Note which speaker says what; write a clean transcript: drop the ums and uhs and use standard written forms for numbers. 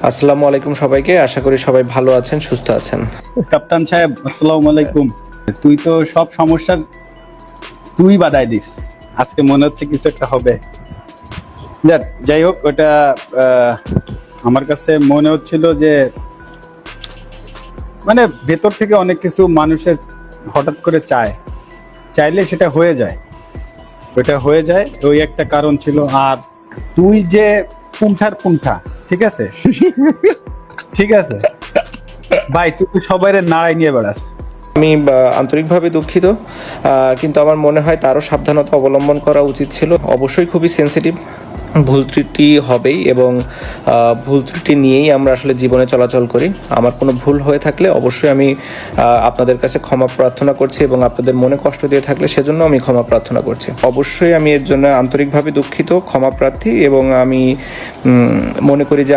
Speaker 1: আসসালামু আলাইকুম সবাইকে। আশা করি সবাই ভালো আছেন, সুস্থ আছেন।
Speaker 2: কাপ্তান সাহেব, আসসালামু আলাইকুম। তুই তো সব সমস্যার তুই বাধাই দিস। আজকে মনে হচ্ছে কিছু একটা হবে। যাই হোক, ওটা আমার কাছে মনে হচ্ছিল যে মানে ভেতর থেকে অনেক কিছু মানুষের হঠাৎ করে চাইলে সেটা হয়ে যায়। ওটা হয়ে যায়, ওই একটা কারণ ছিল। আর তুই যে পুণ্ঠা, ঠিক আছে? ঠিক আছে ভাই, তুই তো সবাই নাড়াই নিয়ে বেড়াস।
Speaker 1: আমি আন্তরিকভাবে দুঃখিত, কিন্তু আমার মনে হয় তারও সাবধানতা অবলম্বন করা উচিত ছিল। অবশ্যই খুবই সেনসিটিভ, ভুল ত্রুটি হবেই এবং ভুল ত্রুটি নিয়েই আমরা আসলে জীবনে চলাচল করি। আমার কোনো ভুল হয়ে থাকলে অবশ্যই আমি আপনাদের কাছে ক্ষমা প্রার্থনা করছি এবং আপনাদের মনে কষ্ট দিয়ে থাকলে সেজন্য আমি ক্ষমা প্রার্থনা করছি। অবশ্যই আমি এর জন্য আন্তরিকভাবে দুঃখিত, ক্ষমা প্রার্থী, এবং আমি মনে করি যে